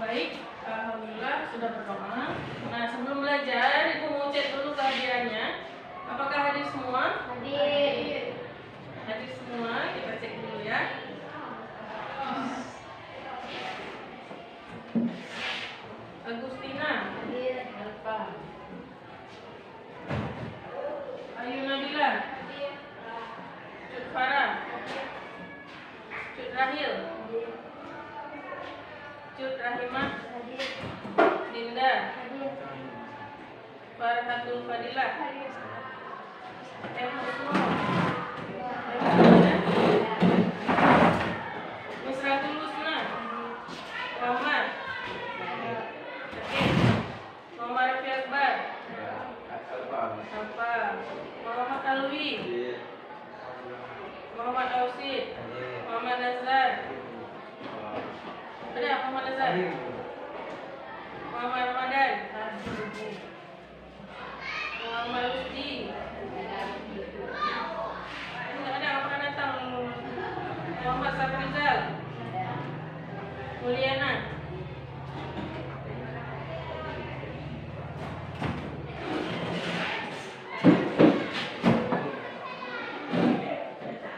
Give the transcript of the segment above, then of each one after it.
Baik, alhamdulillah sudah berdoa. Nah, sebelum belajar, Ibu mau cek dulu kehadirannya. Apakah hadir semua? Hadir. Hadir semua, kita cek dulu ya. Agustina, Hadir. Alfa. Ayu Nabila, Cut Farah, Cut Rahil, Cut Rahimah, Hadir. Dinda, Hadir. Farhatul Fadilah, Hadir. Husnul, Misratul Husna, Muhammad, Muhammad Rafi Akbar, Alfa, Muhammad Alwi, Muhammad Ausid, Muhammad Nazar, ada Muhammad Nazar, Muhammad Ramadan, Muhammad Rusdi, nggak ada, nggak pernah datang. Muhammad Safrizal, Mulyana,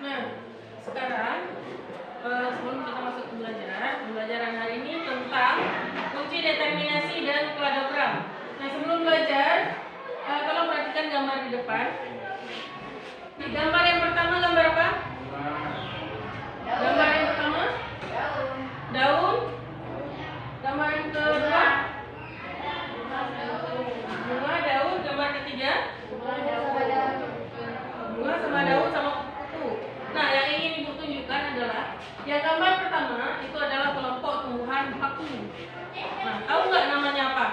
nah sekarang sebelum kita masuk ke pembelajaran hari ini tentang kunci determinasi dan kladogram. Nah sebelum belajar, tolong perhatikan gambar di depan. Di gambar yang pertama gambar apa? Gambar yang pertama daun. Gambar yang kedua bunga, daun. Gambar ketiga bunga sama daun sama kupu-kupu. Nah yang ingin Ibu tunjukkan adalah yang gambar pertama itu adalah kelompok tumbuhan paku. Nah tahu nggak namanya apa?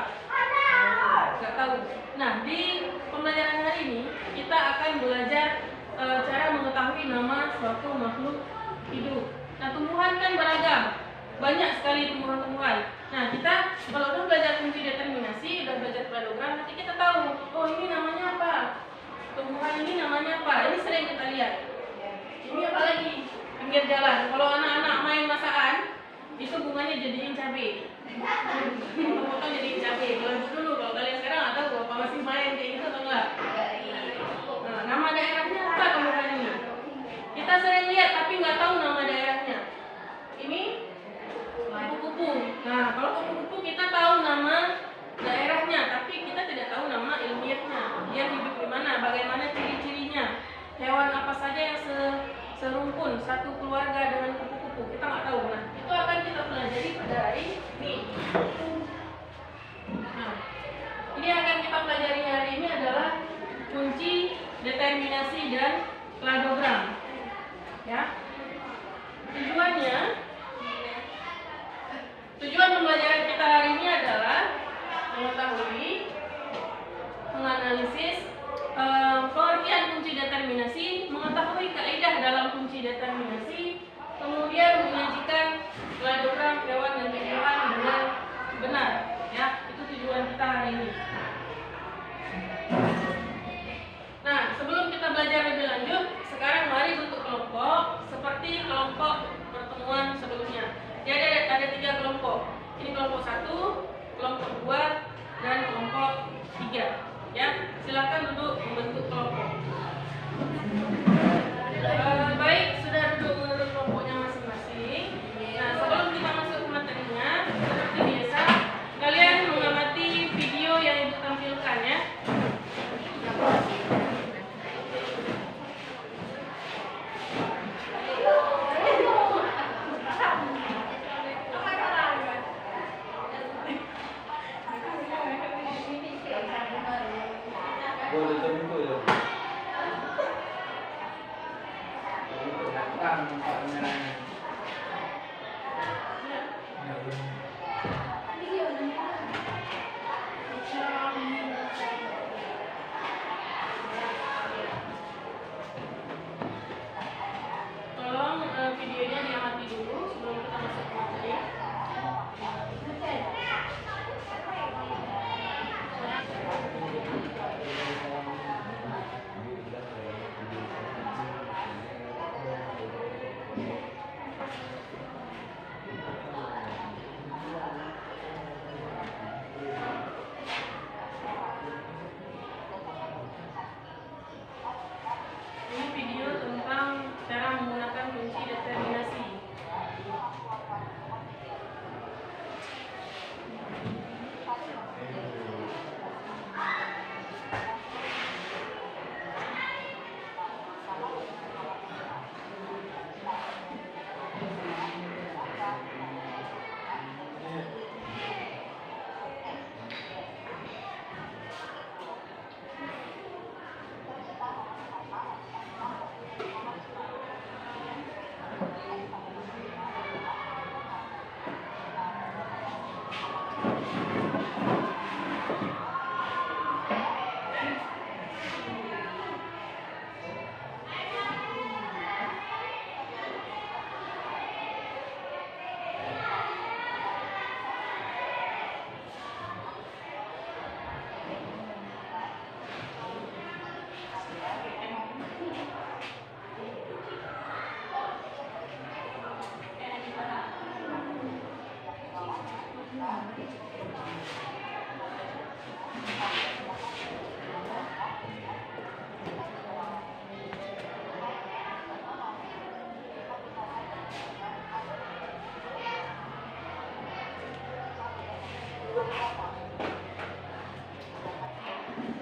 Nggak tahu. Nah di pembelajaran hari ini kita akan belajar cara mengetahui nama suatu makhluk hidup. Nah tumbuhan kan beragam, banyak sekali tumbuhan-tumbuhan. Nah kita kalau udah belajar kunci determinasi, udah belajar kladogram, nanti kita tahu, oh ini namanya apa, tumbuhan ini namanya apa. Ini sering kita lihat. Ini apalagi pinggir jalan. Kalau anak-anak main masakan, itu bunganya jadiin cabai. Potong jadiin cabai. Kalau dulu, kalau kalian sekarang nggak tahu apa masih main kayak gitu atau enggak? Nah, nama daerahnya apa tumbuhan ini? Kita sering lihat tapi nggak tahu nama daerahnya. Ini kupu-kupu. Nah, kalau kupu-kupu kita tahu nama daerahnya, tapi kita tidak tahu nama ilmiahnya. Dia hidup di mana, bagaimana ciri-cirinya. Hewan apa saja yang serumpun satu keluarga dengan kupu-kupu, kita nggak tahu. Nah, itu akan kita pelajari pada hari ini. Nah, ini yang akan kita pelajari hari ini adalah kunci determinasi dan kladogram. Ya, tujuan pembelajaran kita hari ini adalah mengetahui, menganalisis pengertian kunci determinasi, mengetahui kaidah dalam kunci determinasi, kemudian menyajikan kladogram hewan dan tumbuhan dengan benar. Ya, itu tujuan kita hari ini. Nah, sebelum kita belajar lebih lanjut, sekarang mari bentuk kelompok seperti kelompok pertemuan sebelumnya. Jadi ada 3 kelompok. Ini kelompok 1, kelompok 2, dan kelompok 3. Ya, silakan duduk membentuk kelompok. Baik, sudah duduk menurut kelompoknya masing-masing. Nah, sebelum kita masuk ke materinya, seperti biasa, kalian mengamati video yang Ibu tampilkan ya. Tolong videonya diamati dulu sebelum kita masuk ke materi.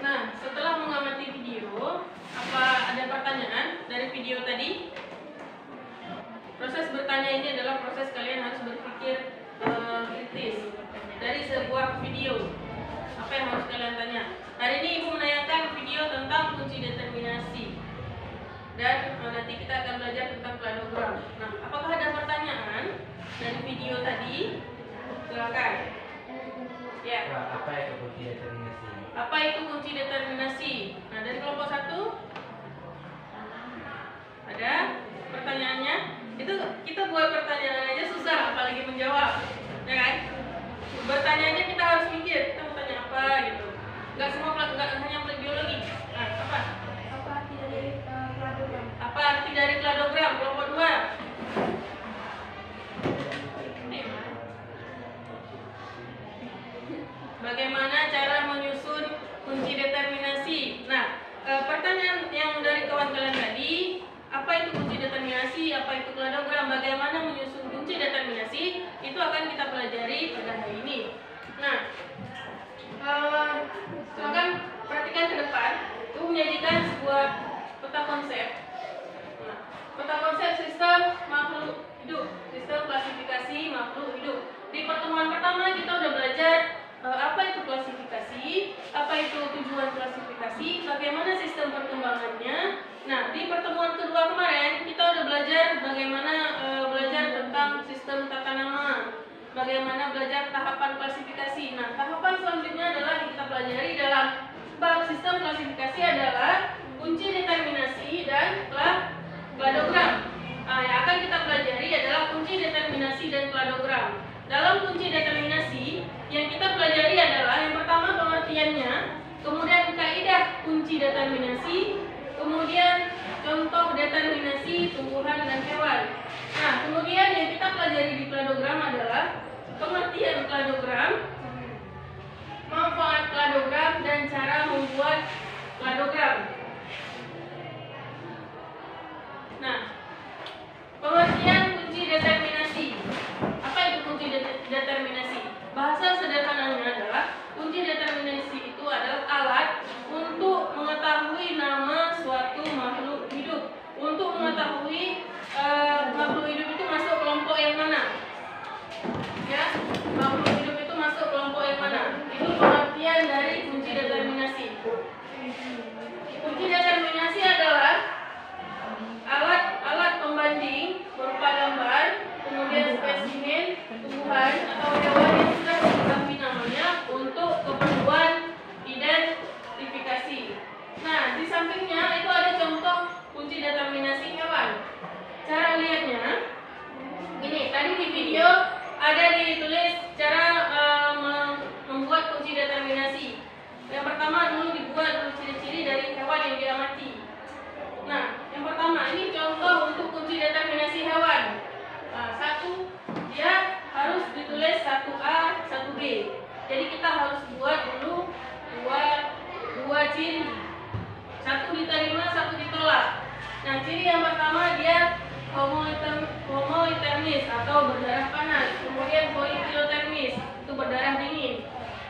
Nah, setelah mengamati video, apa ada pertanyaan dari video tadi? Proses bertanya ini adalah proses kalian harus berpikir kritis dari sebuah video. Apa yang harus kalian tanya? Hari ini Ibu menanyakan video tentang kunci determinasi. Dan nanti kita akan belajar tentang kladogram. Nah, apakah ada pertanyaan dari video tadi? Silakan. Ya. Apa itu kunci determinasi? Apa itu kunci determinasi? Nah, dari kelompok 1 ada pertanyaannya. Itu kita buat pertanyaan aja susah, apalagi menjawab, ya kan? Bertanyanya kita harus mikir, kita mau tanya apa gitu. Nggak hanya biologi. Nah, apa? Apa arti dari kladogram? Apa arti dari kladogram? Kelompok 2. Bagaimana cara menyusun kunci determinasi? Nah, pertanyaan yang dari kawan kalian tadi, apa itu kunci determinasi, apa itu kladogram, bagaimana menyusun kunci determinasi, itu akan kita pelajari pada hari ini. Nah, silakan perhatikan ke depan. Itu menyajikan sebuah peta konsep. Nah, peta konsep sistem makhluk hidup, sistem klasifikasi makhluk hidup. Di pertemuan pertama kita udah belajar apa itu klasifikasi, apa itu tujuan klasifikasi, bagaimana sistem perkembangannya. Nah, di pertemuan kedua kemarin kita udah belajar bagaimana belajar tentang sistem tata nama, bagaimana belajar tahapan klasifikasi. Nah, tahapan selanjutnya adalah yang kita pelajari dalam bab sistem klasifikasi adalah kunci determinasi dan kladogram. Nah, yang akan kita pelajari adalah kunci determinasi dan kladogram. Dalam kunci determinasi yang kita pelajari adalah yang pertama pengertiannya, kemudian kaidah kunci determinasi, kemudian contoh determinasi tumbuhan dan hewan. Nah, kemudian yang kita pelajari di kladogram adalah pengertian kladogram, manfaat kladogram, dan cara membuat kladogram. Nah, pengertian kunci determinasi. Apa itu kunci determinasi? Bahasa sederhananya adalah kunci determinasi itu adalah alat untuk mengetahui nama suatu makhluk hidup. Untuk mengetahui makhluk hidup itu masuk kelompok yang mana? Ya, makhluk hidup itu masuk kelompok yang mana? Itu pengertian dari kunci determinasi. Kunci determinasi adalah alat pembanding berupa gambar, kemudian spesimen tumbuhan atau hewan yang sudah diketahui namanya untuk keperluan identifikasi. Nah, di sampingnya itu ada contoh kunci determinasi hewan. Cara lihatnya, ini tadi di video ada ditulis cara membuat kunci determinasi. Yang pertama dulu dibuat dulu ciri-ciri dari hewan yang diamati. Nah, yang pertama ini contoh untuk kunci determinasi hewan. Nah, satu, dia harus ditulis 1A, 1B. Jadi kita harus buat dulu dua ciri. Satu diterima, satu ditolak. Nah, ciri yang pertama dia homotermis atau berdarah panas. Kemudian poikilotermis, itu berdarah dingin.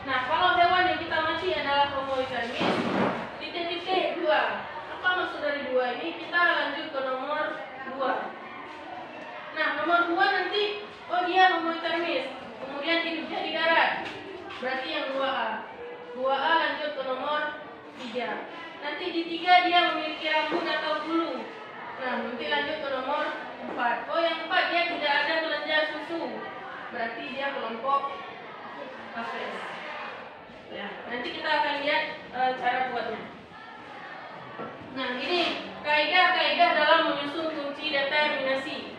Nah, kalau hewan yang kita mati adalah homotermis, titik-titik 2. Apa maksud dari 2 ini? Kita lanjut ke nomor 2. Nah, nomor 2 nanti, oh dia homotermis, kemudian hidupnya di darat, berarti yang 2A. 2A lanjut ke nomor 3. Nanti di 3 dia memiliki rambut atau bulu. Nah, nanti lanjut ke nomor 4. Oh, yang 4 dia tidak ada kelenjar susu, berarti dia kelompok Apes. Ya, nanti kita akan lihat cara buatnya. Nah, ini kaidah-kaidah dalam menyusun kunci determinasi.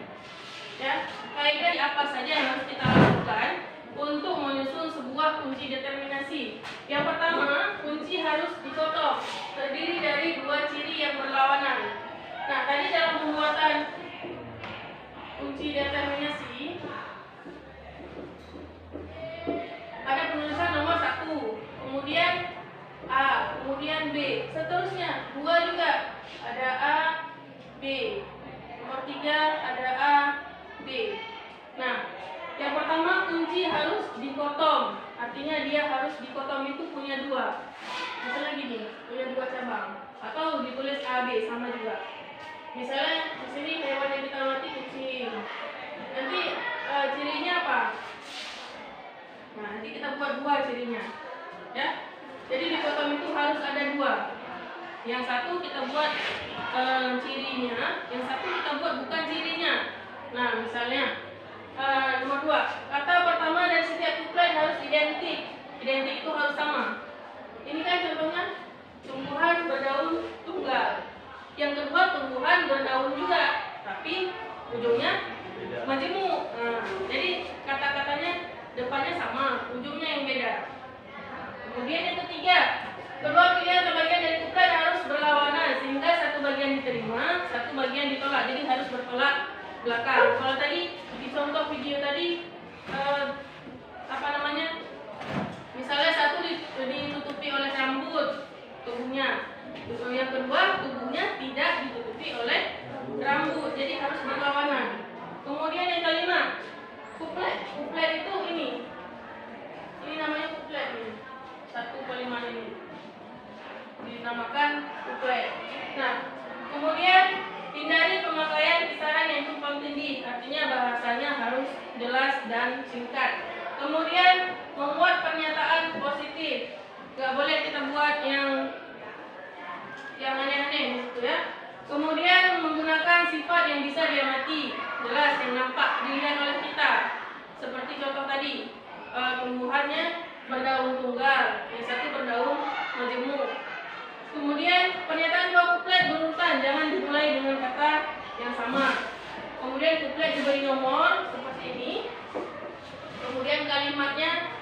Ya, kaidah apa saja yang harus kita lakukan untuk menyusun sebuah kunci determinasi. Yang pertama, kunci harus dikotong, terdiri dari 2 ciri yang berlawanan. Nah, tadi dalam pembuatan kunci determinasi ada penulisan nomor 1, kemudian A, kemudian B, seterusnya 2 juga ada A, B, nomor 3 ada A, B. Nah, yang pertama kunci harus dikotong, artinya dia harus dikotong itu punya 2. Misalnya gini, punya dua cabang, atau ditulis AB sama juga. Misalnya di sini hewan yang kita amati kucing. Nanti cirinya apa? Nah, nanti kita buat dua cirinya, ya. Jadi di dikotom itu harus ada dua. Yang satu kita buat cirinya, yang satu kita buat bukan cirinya. Nah, misalnya nomor 2, kata pertama dari setiap kuplet harus identik. Identik itu harus sama. Ini kan contohnya tumbuhan berdaun tunggal. Yang kedua tumbuhan berdaun juga, tapi ujungnya majemuk. Nah, jadi kata-katanya depannya sama, ujungnya yang beda. Kemudian yang ketiga, kedua pilihan atau bagian dari kuplet harus berlawanan sehingga satu bagian diterima, satu bagian ditolak. Jadi harus bertolak belakang. Kalau tadi di contoh video tadi misalnya satu ditutupi oleh rambut tubuhnya, yang kedua tubuhnya tidak ditutupi oleh rambut, jadi harus berlawanan. Kemudian yang kelima, kuplet. Kuplet itu ini namanya kuplet nih. 1/5 ini dinamakan kuplet. Nah, kemudian hindari pemakaian kisaran yang tumpang tindih, artinya bahasanya harus jelas dan singkat. Kemudian membuat pernyataan positif, nggak boleh kita buat yang aneh-aneh gitu ya. Kemudian menggunakan sifat yang bisa diamati, jelas yang nampak dilihat oleh kita. Seperti contoh tadi, tumbuhannya berdaun tunggal, yang satu berdaun majemuk. Kemudian pernyataan dua kuplet berurutan, jangan dimulai dengan kata yang sama. Kemudian kuplet diberi nomor seperti ini. Kemudian kalimatnya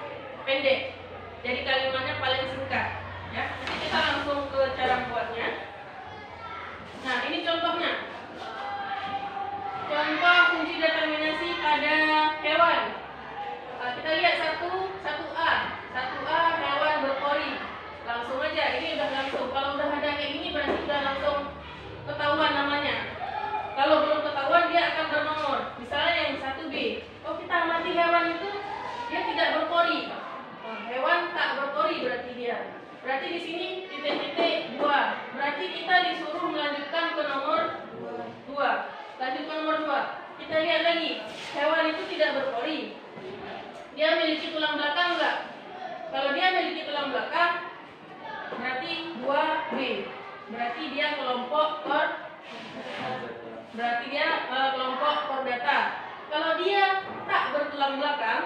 pendek, jadi kalimatnya paling singkat. Ya, nanti kita langsung ke cara buatnya. Nah, ini contohnya. Contoh kunci determinasi pada hewan. Kita lihat 1A hewan berpori. Langsung aja, ini udah langsung. Kalau udah ada kayak gini berarti udah langsung ketahuan namanya. Kalau belum ketahuan dia akan bernomor. Misalnya yang 1B. Oh, kita amati hewan itu dia tidak berpori. Hewan tak berpori berarti dia. Berarti di sini titik-titik 2. Berarti kita disuruh melanjutkan ke nomor 2. Lanjut ke nomor 2. Kita lihat lagi. Hewan itu tidak berpori. Dia memiliki tulang belakang enggak? Kalau dia memiliki tulang belakang, berarti 2B. Berarti dia kelompok chordata. Kalau dia tak bertulang belakang,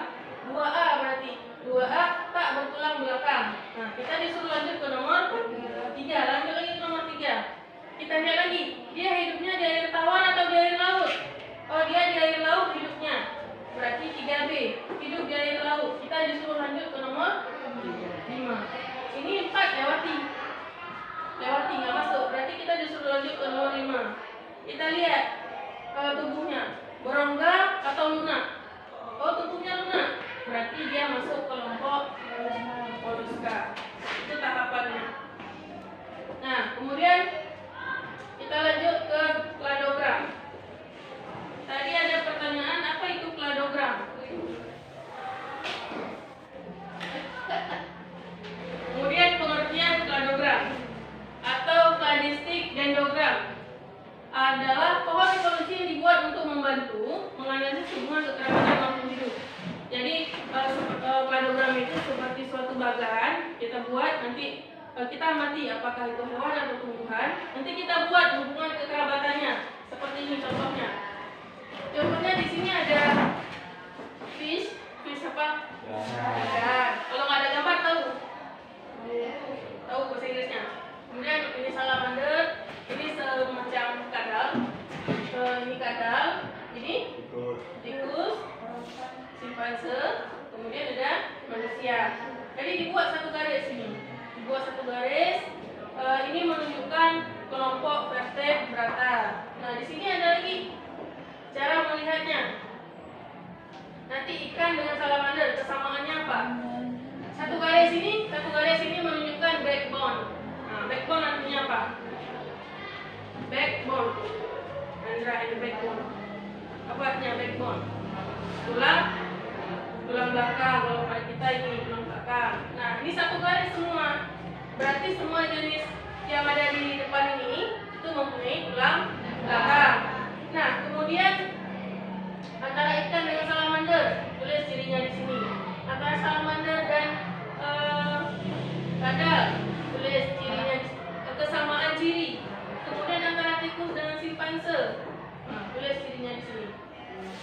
2A berarti 2A tak bertulang belakang. Nah, kita disuruh lanjut ke nomor 3. Lanjut lagi ke nomor 3. Kita lihat lagi, dia hidupnya di air tawar atau di air laut? Oh, dia di air laut hidupnya. Berarti 3B, hidup di air laut. Kita disuruh lanjut ke nomor 5. Ini 4 lewati, nggak masuk. Berarti kita disuruh lanjut ke nomor 5. Kita lihat tubuhnya, berongga atau lunak? Oh, tubuhnya lunak. Berarti dia masuk kelompok Mollusca. Itu tahapannya. Nah, kemudian kita lanjut ke kladogram. Tadi ada pertanyaan, apa itu kladogram? Kemudian pengertian kladogram atau kladistik dendrogram adalah pohon evolusi yang dibuat untuk membantu menganalisis hubungan kekerabatan makhluk hidup. Jadi kladogram itu seperti suatu bagan kita buat, nanti kita amati apakah itu hewan atau tumbuhan. Nanti kita buat hubungan kekerabatannya. Seperti ini contohnya. Contohnya di sini ada fish apa? Ikan. Kalau nggak ada gambar tahu bahasa Inggrisnya. Kemudian ini salamander, ini semacam kadal. Ini kadal, ini tikus, simpanse, kemudian ada manusia. Jadi dibuat satu garis ini. Ini menunjukkan kelompok vertebrata. Nah, di sini ada lagi cara melihatnya. Nanti ikan dengan salamander kesamaannya apa? Satu garis ini menunjukkan backbone. Nah, backbone artinya apa? Backbone. Andra and backbone. Apa artinya backbone? Tulang belakang. Kalau pada kita ini tulang belakang. Nah, ini satu garis semua. Berarti semua jenis yang ada di depan ini itu mempunyai tulang belakang. Nah, kemudian antara ikan dengan salamander, tulis cirinya di sini. Antara salamander dan kadal, tulis cirinya, kesamaan ciri. Kemudian antara tikus dengan simpanse, tulis cirinya di sini.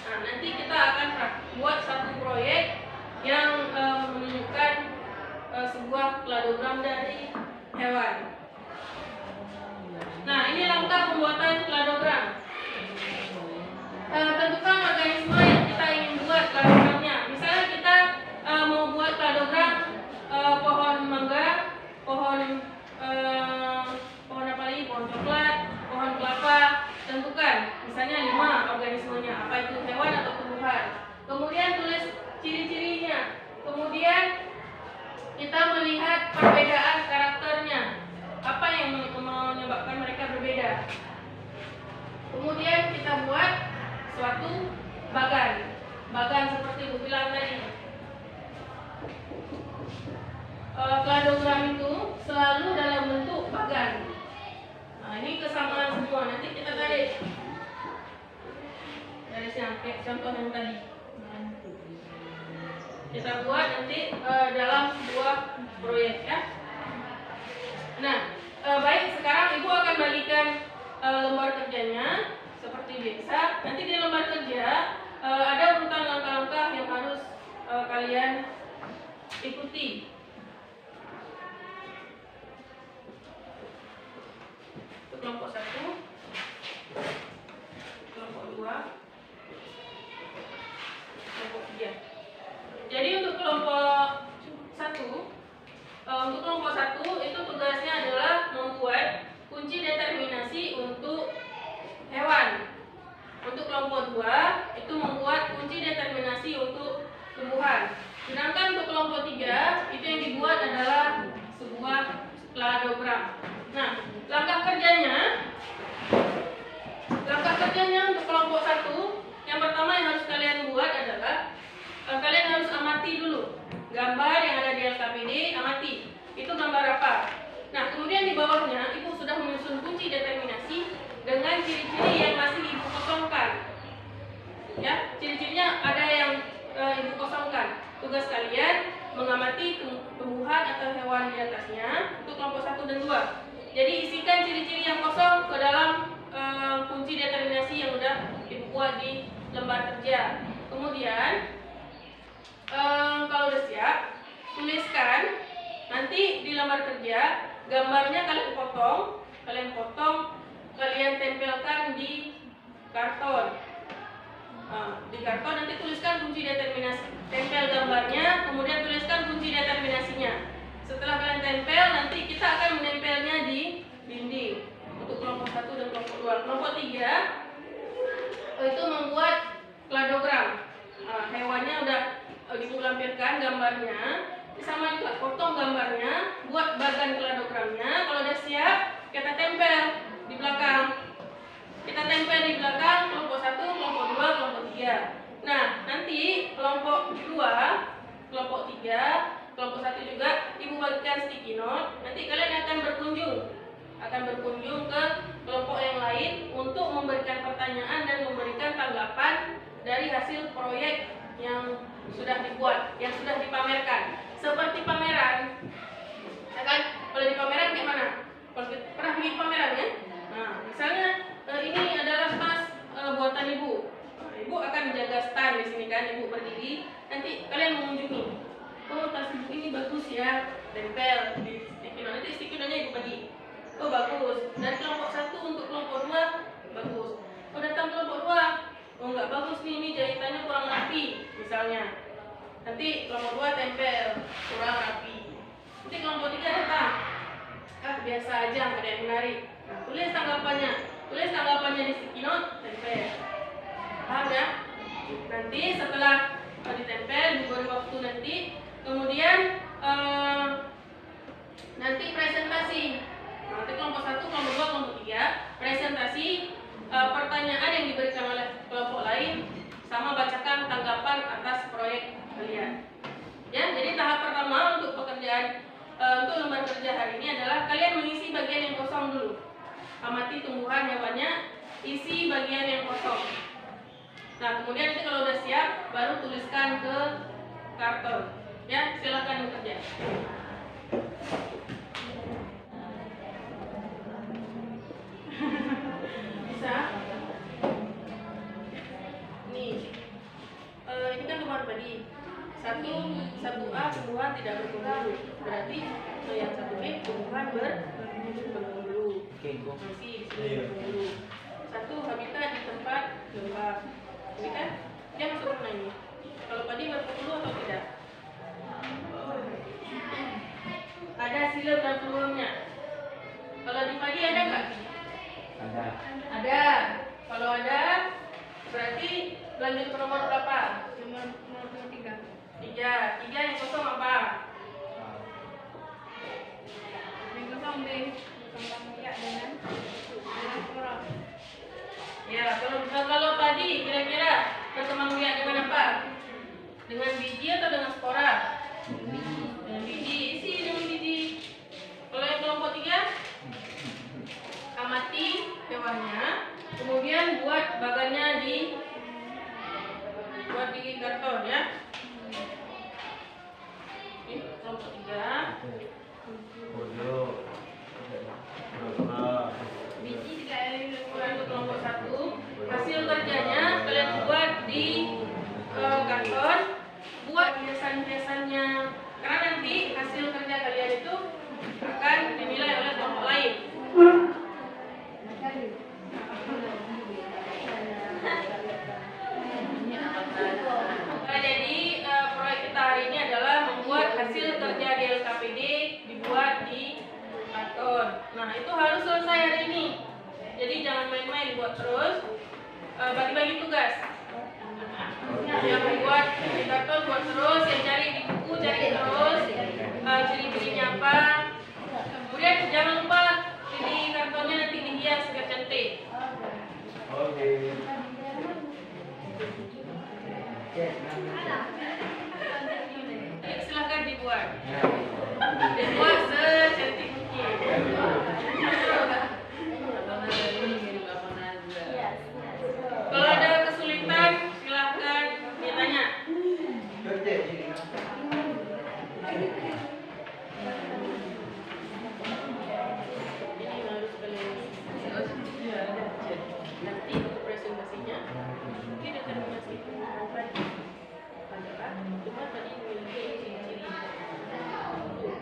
Nah, nanti kita akan buat satu proyek yang menunjukkan sebuah kladogram dari hewan. Nah, ini langkah pembuatan kladogram. Tentukan organisme yang kita ingin buat kladogramnya. Misalnya kita mau buat kladogram pohon mangga, pohon apa lagi? Pohon coklat, pohon kelapa. Tentukan, misalnya 5 organismenya, apa itu hewan atau tumbuhan. Kemudian tulis ciri-cirinya. Kemudian kita melihat perbedaan karakternya. Apa yang menyebabkan mereka berbeda. Kemudian kita buat suatu bagan. Bagan seperti Ibu bilang tadi. Kladogram itu selalu dalam bentuk bagan. Nah, ini kesamaan semua. Nanti kita tarik. Dari kayak contoh yang tadi. Kita buat nanti dalam sebuah proyek ya. Nah, baik, sekarang Ibu akan bagikan lembar kerjanya seperti biasa. Nanti di lembar kerja ada urutan langkah-langkah yang harus kalian ikuti. Untuk kelompok 1, kelompok 2, kelompok 3. Jadi untuk kelompok 1, itu tugasnya adalah membuat kunci determinasi untuk hewan. Untuk kelompok 2 itu membuat kunci determinasi untuk tumbuhan. Sedangkan untuk kelompok 3 itu yang dibuat adalah sebuah kladogram. Nah, langkah kerjanya untuk kelompok 1, yang pertama yang harus kalian buat adalah kalian harus amati dulu gambar yang ada di LKPD, amati. Itu gambar apa? Nah, kemudian di bawahnya Ibu sudah menyusun kunci determinasi dengan ciri-ciri yang masih Ibu kosongkan. Ya, ciri-cirinya ada yang Ibu kosongkan. Tugas kalian mengamati tumbuhan atau hewan di atasnya untuk kelompok 1 dan 2. Jadi isikan ciri-ciri yang kosong ke dalam kunci determinasi yang sudah Ibu buat di lembar kerja. Kemudian kalau udah siap, tuliskan nanti di lembar kerja gambarnya kalian potong, kalian tempelkan di karton. Di karton nanti tuliskan kunci determinasi, tempel gambarnya, kemudian tuliskan kunci determinasinya. Setelah kalian tempel, nanti kita akan menempelnya di dinding. Untuk kelompok 1 dan kelompok 2. Kelompok 3 itu membuat kladogram. Hewannya udah dilampirkan gambarnya, sama juga potong gambarnya, buat bagan kladogramnya. Kalau udah siap, kita tempel di belakang. Kelompok 1, kelompok 2, kelompok 3. Nah, nanti kelompok 2, kelompok 3, kelompok 1 juga Ibu bagikan sticky note. Nanti kalian akan berkunjung ke kelompok yang lain untuk memberikan pertanyaan dan memberikan tanggapan dari hasil proyek yang sudah dibuat, yang sudah dipamerkan. Seperti pameran, ya kan? Kalau di pameran gimana? Kalau pernah bikin pameran ya? Nah, misalnya ini adalah tas buatan Ibu. Nah, Ibu akan menjaga stand di sini kan, Ibu berdiri. Nanti kalian mengunjungi. Oh, tas Ibu ini bagus ya, tempel di sticky note. Nanti sticky note-nya Ibu bagi. Oh, bagus. Dari kelompok 1 untuk kelompok 2 bagus. Oh, datang kelompok 2. Oh, nggak bagus nih, ini jahitannya kurang rapi misalnya. Nanti kelompok 2 tempel, kurang rapi. Nanti kelompok 3 datang, biasa aja, nggak ada yang menarik. Nah, tulis tanggapannya di sticky note, tempel. Paham ya? Nanti setelah ditempel, diberi waktu nanti, kemudian nanti presentasi. Nanti kelompok 1, kelompok 2, kelompok 3 presentasi pertanyaan yang diberikan oleh kelompok lain, sama bacakan tanggapan atas proyek kalian. Ya, jadi tahap pertama untuk pekerjaan untuk lembar kerja hari ini adalah kalian mengisi bagian yang kosong dulu. Amati tumbuhan hewannya, isi bagian yang kosong. Nah, kemudian nanti kalau udah siap, baru tuliskan ke karton. Ya, silakan bekerja. Bisa? Nih, ini kan tumbuhan padi. Satu A tumbuhan tidak bertumbuh, berarti yang satu B tumbuhan bertumbuh dulu. Masih bertumbuh. Satu habitat di tempat lembab. Ini kan dia masuk warna ini. Kalau padi bertumbuh atau tidak? Ada silem dan peluangnya. Kalau di padi ada nggak? Ada. Ada. Kalau ada, berarti lanjut ke nomor berapa? Nomor 3. Tiga yang kosong apa? Yang kosong B. Kembang biak dengan spora. Ya, kalau padi kira-kira berkembang biak dengan apa? Dengan biji atau dengan spora? Dengan biji, isi dengan biji. Kalau yang kelompok 3, amati hewannya, kemudian buat bagannya di karton ya. Ini kelompok 3. Bodoh. Biji tidak ada yang Untuk kelompok 1, hasil kerjanya kalian buat di karton, buat hiasan-hiasannya. Karena nanti hasil kerja kalian itu akan dinilai oleh kelompok lain. Jadi proyek kita hari ini adalah membuat hasil kerja di LKPD dibuat di karton. Nah, itu harus selesai hari ini. Jadi jangan main-main, buat terus. Bagi-bagi tugas. Yang buat di karton buat terus, yang cari di buku cari terus. Ciri-cirinya apa? Kemudian jangan lupa di kartonnya nanti dihias biar cantik. Oke. Silahkan dibuat. Dibuat secantik mungkin. Kalau ada kesulitan, silahkan ditanya. Ini harus kalian nanti untuk presentasinya. Ini determinasi tumbuhan adalah cuma tadi memiliki ciri-ciri untuk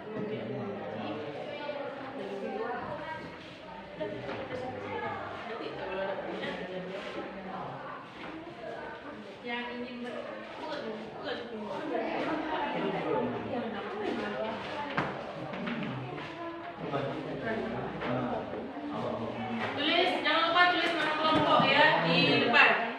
kemudian dari dua. Nanti kalau ada pertanyaan yang ingin berbuat tulis, jangan lupa tulis nama kelompok ya di depan.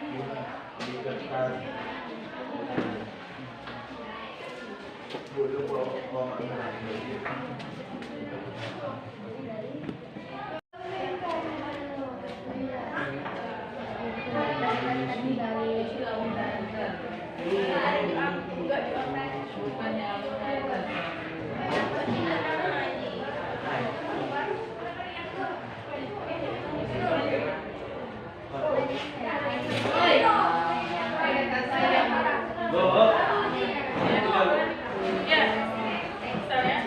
Ya, bentar ya.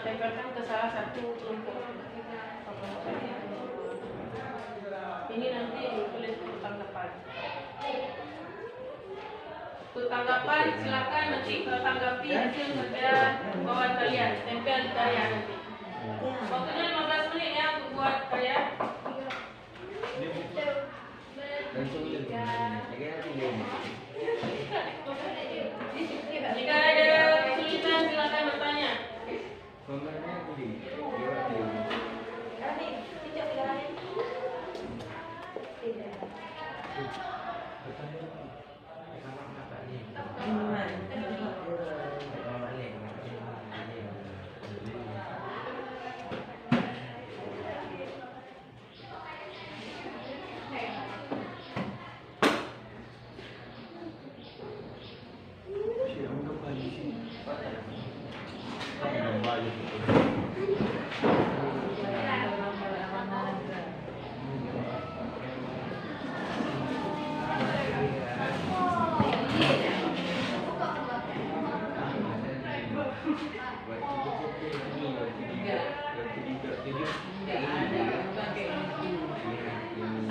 tempelkan ke salah satu kelompok. Ini nanti tulis tanggapan. Tanggapan silakan nanti tanggapi hasil kerja bawaan kalian, tempel di karya nanti. Waktunya 15 menit ya untuk buat karya. Jika ada kesulitan silakan bertanya.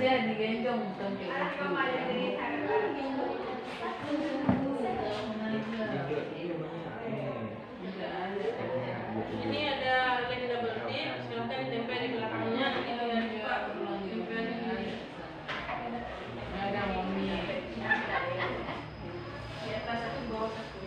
Saya digendong bukan kayak Ini ada lem double tip, silakan ditempel di belakangnya. Nanti kalian buka tempel ada mami. di atas satu, bawah satu.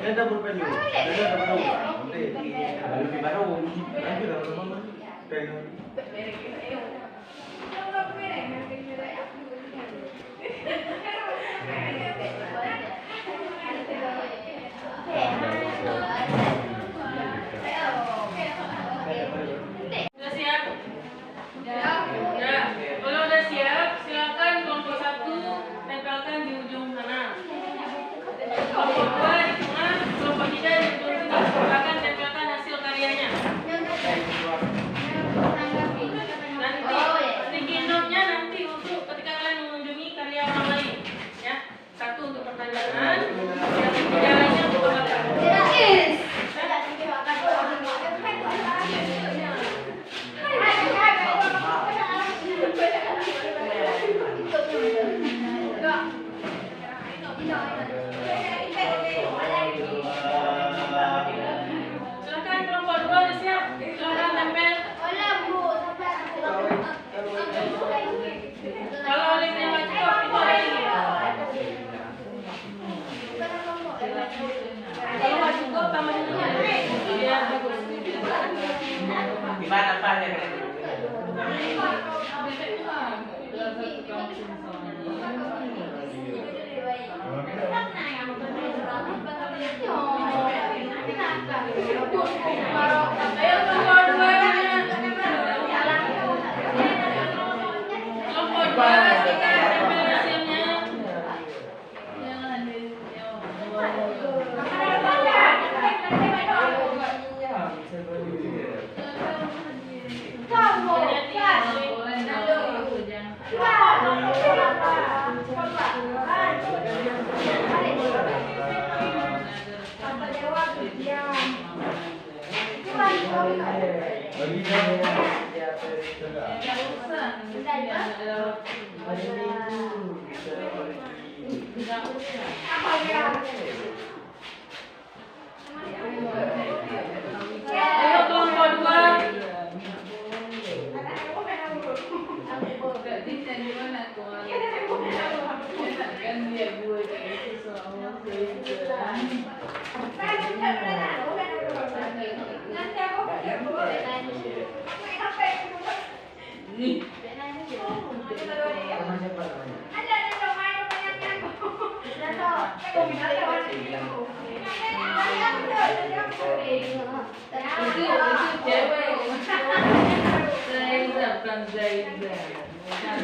Ada pulpen dulu. Ada baru. Nanti lebih baru. Nanti dah lama. Sudah siap? Ya. Kalau udah siap, silakan kelompok 1 tempelkan di ujung kanan. Kelompok 2 di tengah, kelompok 3 di ujung sini. Silakan tempelkan hasil karyanya. Nanti sticky note-nya nanti untuk ketika kalian mengunjungi karya orang lain. Ya, 1 untuk pertanyaan, yang 3 lainnya untuk tanggapan. Silakan kelompok 2 udah siap. Silakan tempel. Kalau lemnya nggak cukup, itu lagi. Kalau nggak cukup, tambah dulu ya. Biar bagus. Gimana Pak? Ayo kelompok 2-nya. Kelompok 2 silakan tempel hasilnya. Bagi dia. Enggak usah. Hari Minggu. Enggak usah. Ayo kelompok 2. Berarti di mana tuh? Kan dia gue itu soal itu cewek. Zaiza bukan Zaiza. Bukan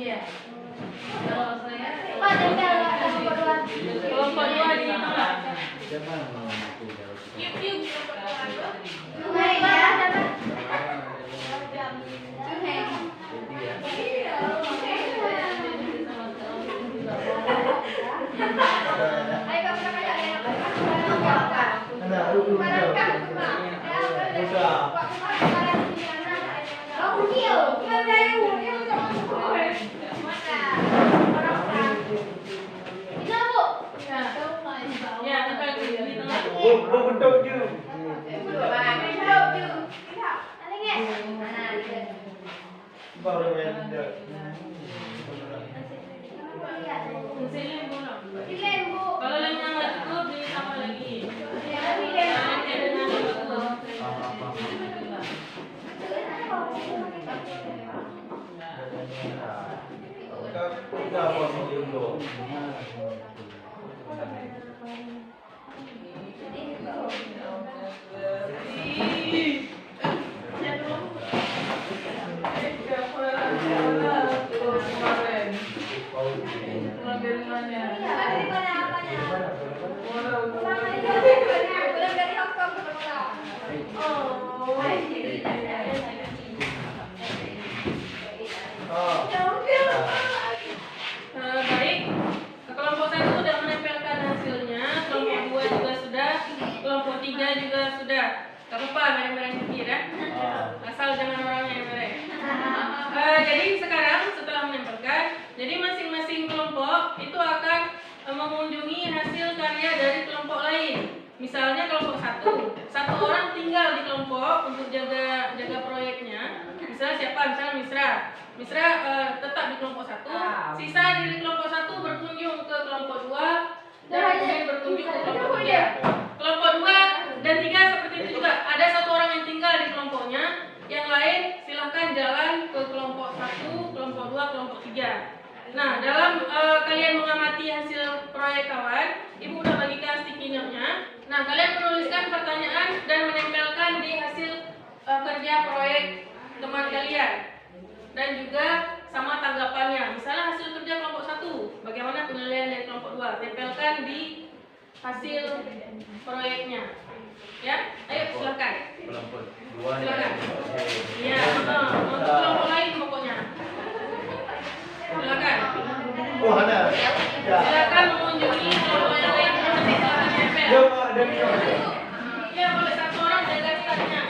Iya. Kalau saya Kelompok 2 di mana? Siapa nama aku? Yuk, yuk. Ya, tempel di tengah. Bentuk je. Baru main dia. Sini, Bu. Kalau lainnya nggak cukup, ditambah lagi. Kita apa sih dulu? Baik, kelompok 1 sudah menempelkan hasilnya, kelompok 2 juga sudah, kelompok 3 juga sudah. Gak apa-apa, mereng-mereng dikit ya. Asal jangan orangnya yang mereng. Jadi sekarang setelah menempelkan, jadi masing-masing kelompok itu akan mengunjungi hasil karya dari kelompok lain. Misalnya kelompok 1, satu orang tinggal di kelompok untuk jaga proyeknya. Misalnya siapa? Misalnya Misra tetap di kelompok 1, sisa dari kelompok 1 berkunjung ke kelompok 2 dan kemudian berkunjung ke kelompok 3. Kelompok 2 dan 3 seperti itu juga. Ada satu orang yang tinggal di kelompoknya, yang lain silahkan jalan ke kelompok 1, kelompok 2, kelompok 3. Nah, dalam kalian mengamati hasil proyek kawan, Ibu udah bagikan sticky note-nya. Nah, kalian menuliskan pertanyaan dan menempelkan di hasil kerja proyek teman kalian. Dan juga sama tanggapannya. Misalnya hasil kerja kelompok 1, bagaimana penilaian dari kelompok 2? Tempelkan di hasil proyeknya. Ya, ayo silakan. Kelompok 2. Silakan. Iya, untuk kelompok lain pokoknya. Silakan. Oh, ada. Silakan mengunjungi kelompok yang lain. Silakan tempel. Ya, boleh satu orang jaga startnya.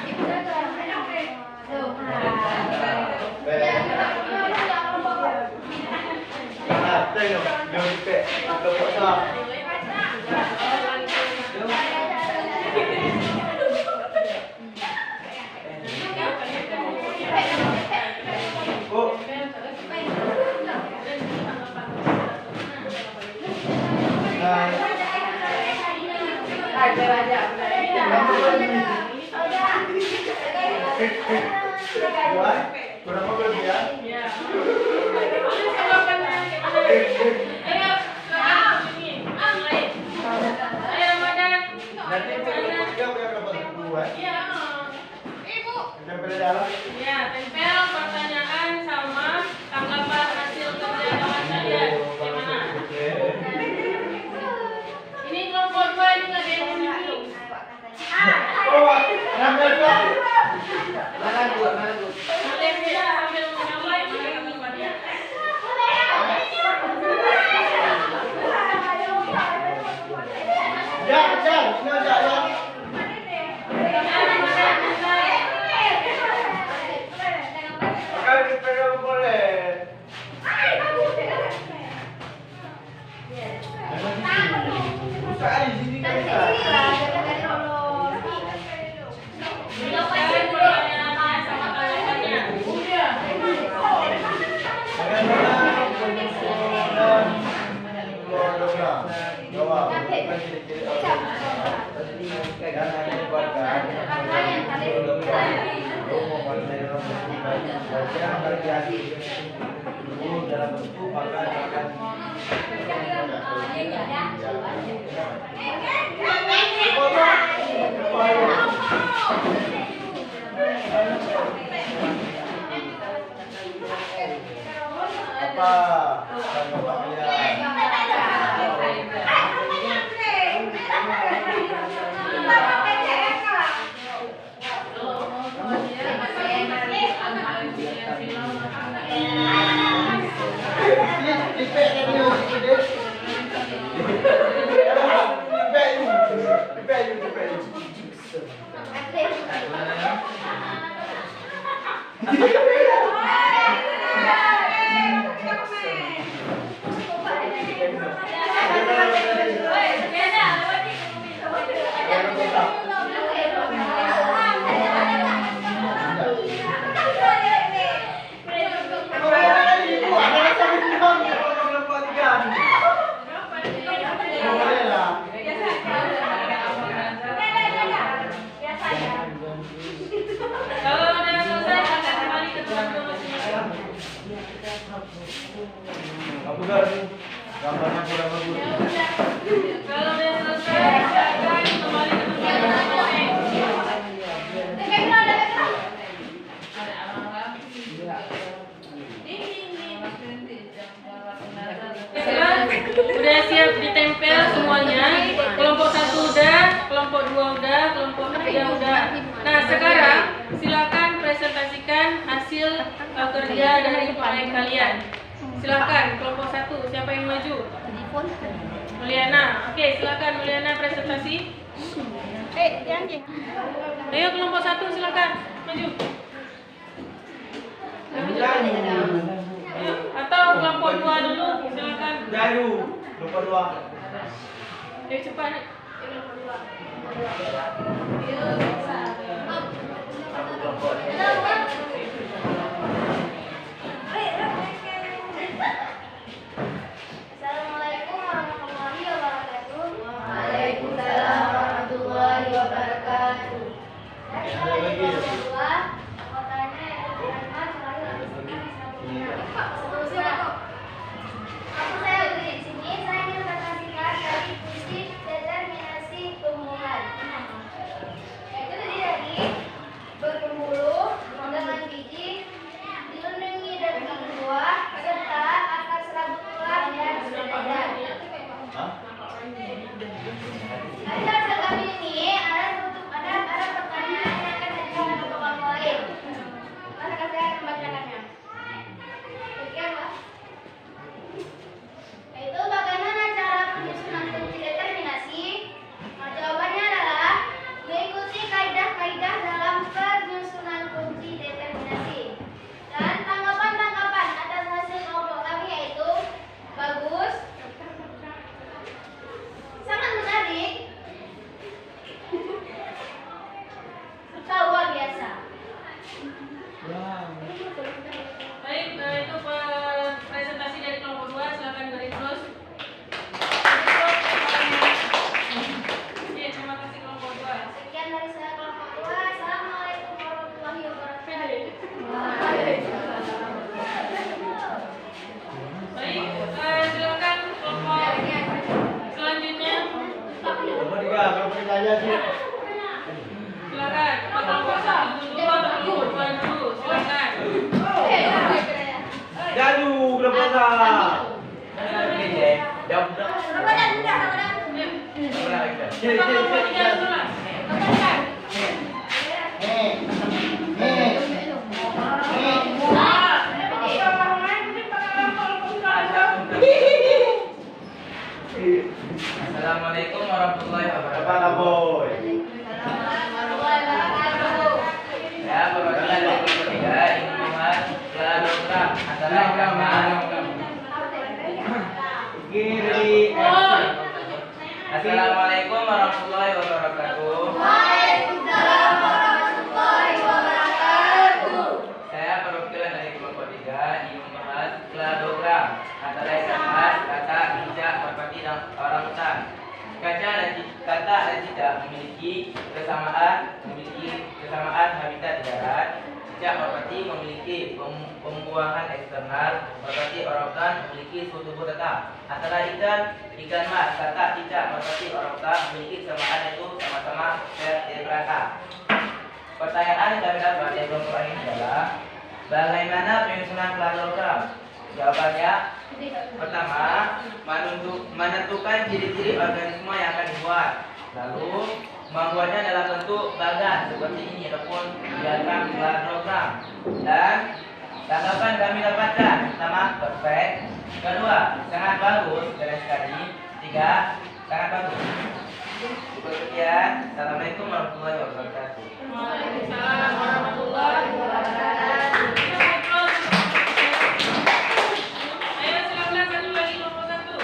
Tengok, dia repek kelompok sah. Oh. Hai. Kurang apa lebih ya? Ya. Ini jawabannya gimana? Ayo, ini. Lain. Ayo Ramadan. Nanti tiga biar dapat dua. Iya. Tempel di dalam. Ya, tempel pertanyaan sama tanggapan hasil kerja kawan kalian. Gimana? Ini kelompok 2 ini nggak ada yang ini. Oh, ramai dua. Mana gua? Boleh tidak sambil mengamai mana tanggapannya? Ya, ini aja ya. Kalau tempel boleh. Usah di sini kan bisa. Sekarang pertanyaannya sama tanggapannya. Apa? Kalau udah selesai akan kembali ke teman-teman masing-masing. Apa kan? Gambarnya kurang bagus. Kalau udah selesai akan kembali ke teman-teman masing-masing. Udah siap ditempel semuanya. Kelompok 1 udah, kelompok 2 udah, kelompok 3 udah. Nah, sekarang silakan presentasikan hasil kerja dari proyek kalian. Silakan kelompok 1, siapa yang maju? Mulyana. Oke, silakan Mulyana presentasi. Ayo kelompok 1 silakan maju. Ayo, atau kelompok 2 dulu, silakan. Jayu, lupa dua. Ayo cepat. Assalamualaikum warahmatullahi wabarakatuh. Waalaikumsalam warahmatullahi wabarakatuh. Dari kelompok 2, anggotanya Rahmat, Selalu, Seterusnya, aku saya beri di sini. Saya ingin mempresentasikan dari fungsi determinasi tumbuhan. Yaitu terdiri dari berpembuluh dengan biji, dilindungi dari buah, serta akar serabut tulang dan beredar. Dari hasil kami ini ada pertanyaan yang akan diajukan kepada kawan-kawan pertanyaan sih. Silakan. Apa kelompok satu dulu atau kelompok dulu? Silakan. Jadu, kelompok satu. Jawab. Kelompok tiga dulu lah. Assalamualaikum warahmatullahi wabarakatuh. Apa boy? Ya, perwakilan dari kelompok 3 ingin membahas program antara agama. Kiri. Assalamualaikum warahmatullahi wabarakatuh. Waalaikumsalam warahmatullahi wabarakatuh. Saya perwakilan dari kelompok 3 ingin membahas program antara agama, kata, bijak, merpati, dan orang utan. Kata dan cicak memiliki kesamaan habitat di darat. Cicak merpati memiliki pembuahan eksternal. Merpati orangutan memiliki suhu tubuh tetap. Antara ikan mas, kata, cicak, merpati, orangutan memiliki kesamaan yaitu sama-sama vertebrata. Pertanyaan yang kami dapat dari kelompok ini adalah bagaimana penyusunan kladogram? Jawabannya, pertama, menentukan ciri-ciri organisme yang akan dibuat. Lalu, membuatnya dalam bentuk bagan seperti ini ataupun diagram kladogram. Dan tanggapan kami dapatkan, pertama, perfect. Kedua, sangat bagus, keren sekali. Tiga, sangat bagus. Cukup sekian. Assalamualaikum warahmatullahi wabarakatuh. Waalaikumsalam warahmatullahi wabarakatuh. Ayo silakan satu lagi kelompok satu.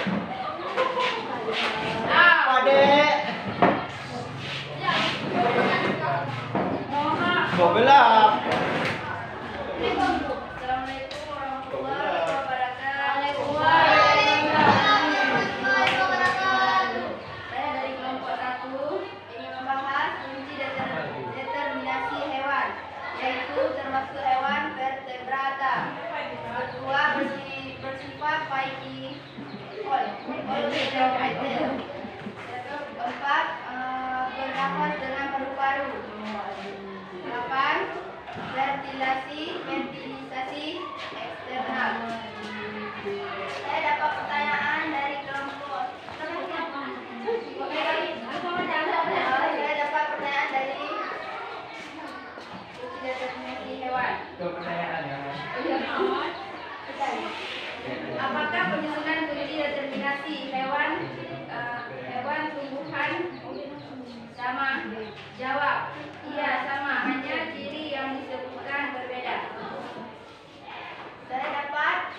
Adek. Kok gelap? Assalamualaikum warahmatullahi wabarakatuh. Waalaikumsalam warahmatullahi wabarakatuh. Saya dari kelompok 1 ingin membahas kunci determinasi hewan, yaitu termasuk hewan vertebrata. Kedua, bersifat paikikol. Keempat, bernafas dengan paru-paru. 8. Ventilisasi eksternal. Saya dapat pertanyaan dari kelompok. Saya dapat pertanyaan dari kunci determinasi hewan. Itu pertanyaannya. Apakah penyusunan kunci determinasi hewan tumbuhan sama? Jawab, iya sama, hanya ciri yang disebutkan berbeda. Saya dapat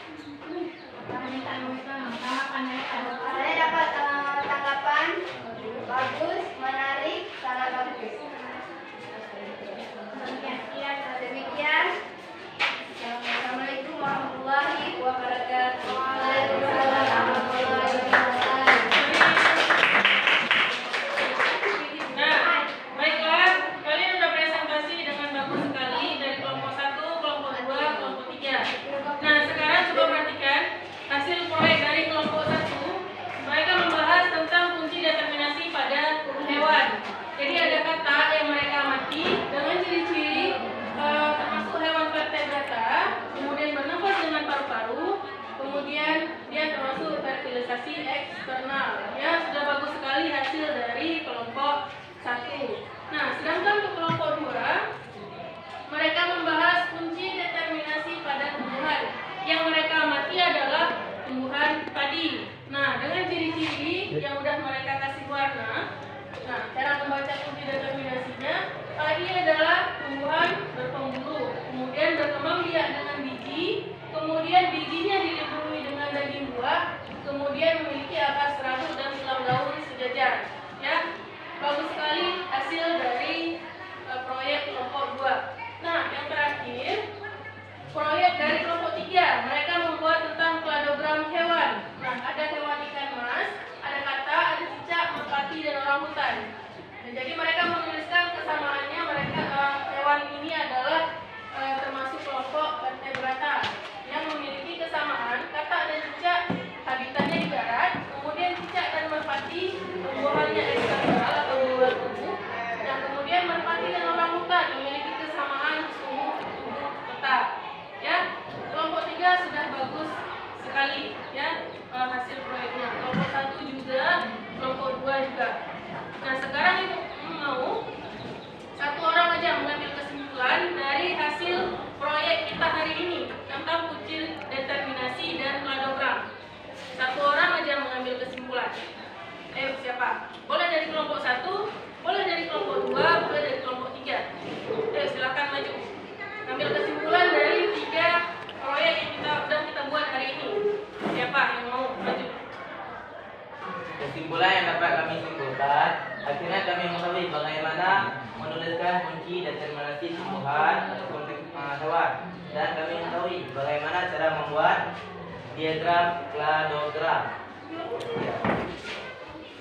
tanggapan bagus, menarik, sangat bagus. Demikian. Assalamualaikum warahmatullahi wabarakatuh. Waalaikumsalam warahmatullahi wabarakatuh. Nah, baiklah, kalian sudah presentasi dengan bagus sekali dari kelompok 1, kelompok 2, kelompok 3. Nah, sekarang coba perhatikan hasil proyek dari kelompok 1. Mereka membahas tentang kunci determinasi pada hewan. Jadi ada kata yang mereka amati dengan ciri-ciri termasuk hewan vertebrata, kemudian bernafas dengan paru-paru, kemudian dia termasuk fertilisasi eksternal. Ya, sudah bagus sekali hasil dari kelompok 1. Nah, sedangkan untuk kelompok 2, mereka membahas kunci determinasi pada tumbuhan. Yang mereka amati adalah tumbuhan padi. Nah, dengan ciri-ciri yang sudah mereka kasih warna. Nah, cara membaca kunci determinasinya, padi adalah tumbuhan berpembulu, kemudian berkembang biak dengan biji, kemudian bijinya dilindungi dengan daging buah, kemudian memiliki akar serabut dan tulang daun sejajar. Ya, bagus sekali hasil dari proyek kelompok 2. Nah, yang terakhir, proyek dari kelompok 3, mereka membuat tentang kladogram hewan. Nah, ada hewan ikan mas, ada kata, ada cicak, merpati, dan orangutan. Nah, jadi mereka menuliskan kesamaannya, hewan ini adalah termasuk kelompok vertebrata yang memiliki kesamaan kata dan cicak habitatnya di darat, kemudian cicak dan merpati tumbuhannya eksternal atau kunci determinasi tumbuhan ataupun hewan. Dan kami mengetahui bagaimana cara membuat diagram kladogram.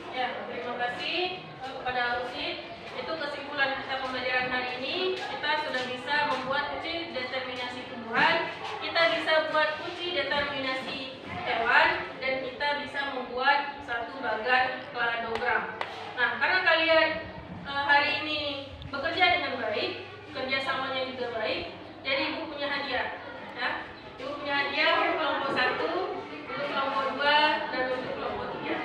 Ya, terima kasih kepada Alusid. Itu kesimpulan kita pembelajaran hari ini. Kita sudah bisa membuat kunci determinasi tumbuhan, kita bisa buat kunci determinasi hewan, dan kita bisa membuat satu bagan kladogram. Nah, karena kalian hari ini bekerja dengan baik, kerjasamanya juga baik, jadi ibu punya hadiah. Ya, ibu punya hadiah untuk kelompok 1, untuk kelompok 2, dan untuk kelompok 3.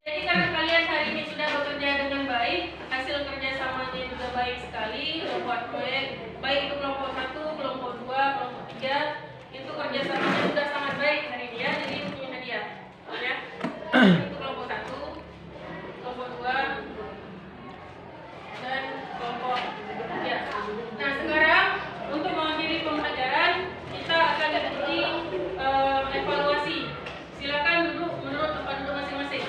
Jadi karena kalian hari ini sudah bekerja dengan baik, hasil kerjasamanya juga baik sekali, membuat proyek baik itu kelompok 1, kelompok 2, kelompok 3, itu kerjasamanya sudah sangat baik hari ini ya. Jadi ibu punya hadiah, ya. Itu kelompok 1, kelompok 2, dan kelompok 3. Nah, sekarang untuk mengakhiri pembelajaran kita akan ikuti evaluasi. Silakan duduk menurut tempat duduk masing-masing.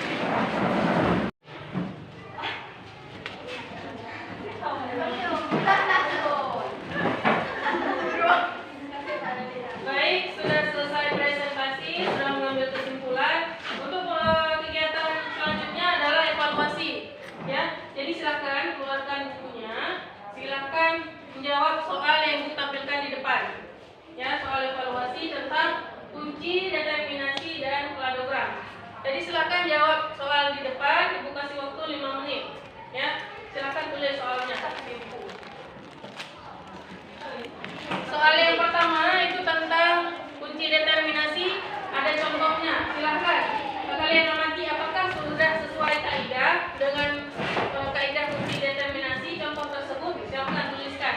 Baik, sudah selesai presentasi, sudah mengambil kesimpulan. Untuk kegiatan selanjutnya adalah evaluasi. Ya, jadi silakan keluarkan bukunya. Silakan menjawab soal yang ditampilkan di depan. Ya, soal evaluasi tentang kunci determinasi dan kladogram. Jadi silakan jawab soal di depan. Ibu kasih waktu 5 menit. Ya, silakan tulis soalnya. Soal yang pertama itu tentang kunci determinasi. Ada contohnya. Silakan kalian amati apakah sudah sesuai kaidah dengan kaidah kunci determinasi. Contoh tersebut silakan tuliskan.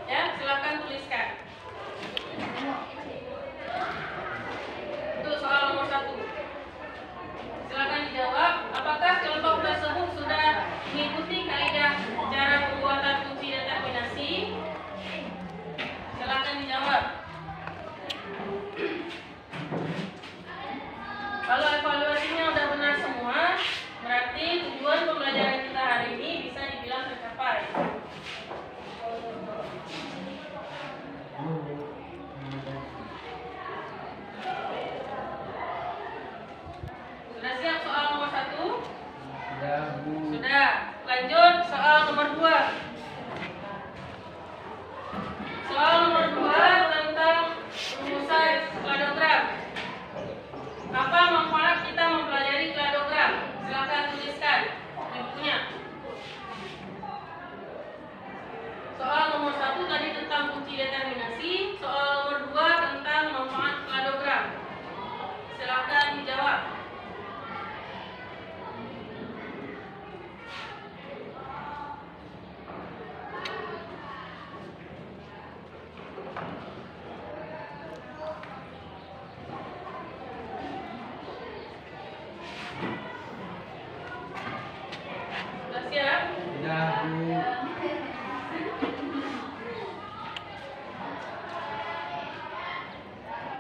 Ya, silakan tuliskan. Itu soal nomor 1. Silakan dijawab. Apakah contoh tersebut sudah mengikuti kaidah cara pembuatan kunci determinasi? Silakan dijawab. Kalau evaluasinya udah benar semua, berarti tujuan pembelajaran kita hari ini bisa dibilang tercapai. Sudah siap soal nomor 1? Sudah. Lanjut soal nomor 2. Soal nomor 2 tentang rumusan kladogram. Apa manfaat kita mempelajari kladogram? Silakan tuliskan di bukunya. Soal nomor 1 tadi tentang kunci determinasi. Soal nomor 2 tentang manfaat kladogram. Silakan dijawab. Sudah siap?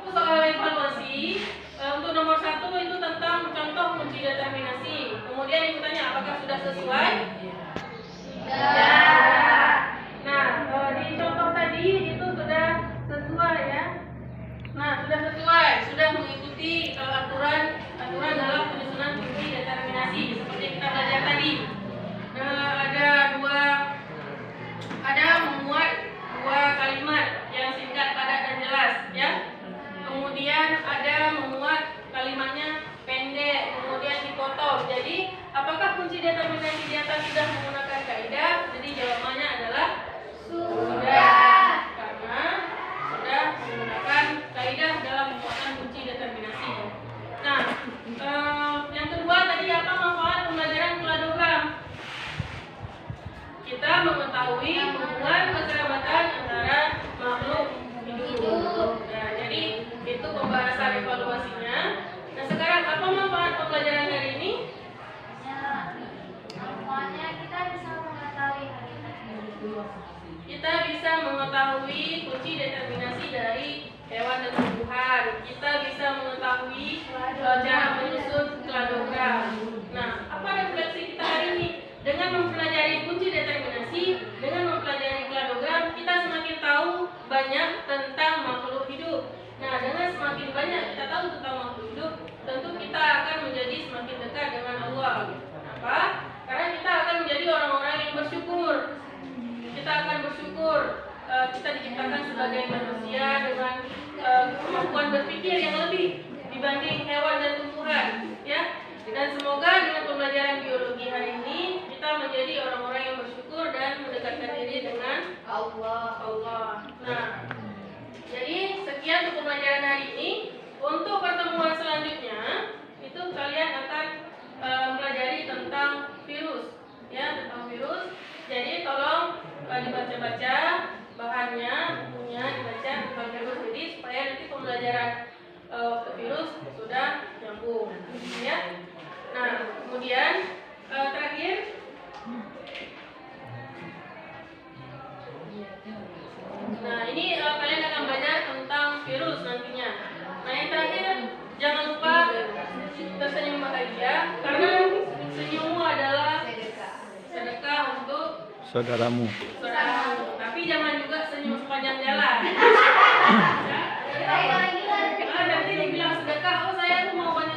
Itu soal evaluasi. Untuk nomor 1 itu tentang contoh kunci determinasi. Kemudian ibu tanya apakah sudah sesuai? Nah, di contoh tadi itu sudah sesuai ya. Nah, sudah sesuai, sudah mengikuti aturan dalam penyusunan kunci determinasi seperti kita belajar tadi. Ada memuat 2 kalimat yang singkat, padat, dan jelas ya. Kemudian ada memuat kalimatnya pendek, kemudian dipotong. Jadi, apakah kunci determinasi di atas sudah menggunakan kaidah? Jadi jawabannya adalah sudah, karena sudah menggunakan kaidah dalam pembuatan kunci determinasi. Nah, yang kedua tadi apa manfaat Kenapa? Karena kita akan menjadi orang-orang yang bersyukur. Kita akan bersyukur. Kita diciptakan sebagai manusia dengan kemampuan berpikir yang lebih dibanding hewan dan tumbuhan, ya. Dan semoga dengan pembelajaran biologi hari ini kita menjadi orang-orang yang bersyukur dan mendekatkan diri dengan Allah. Nah, jadi sekian untuk pembelajaran hari ini. Untuk pertemuan selanjutnya itu kalian akan mempelajari tentang virus, ya, tentang virus. Jadi tolong dibaca-baca bahannya, bukunya dibaca tentang virus. Jadi supaya nanti pembelajaran waktu virus sudah nyambung, ya. Nah, kemudian terakhir, nah ini kalian akan belajar tentang virus nantinya. Nah, yang terakhir, jangan lupa tersenyum bahagia karena senyummu adalah sedekah untuk saudaramu. Tapi jangan juga senyum sepanjang jalan. Nanti dibilang sedekah, oh saya tuh mau banyak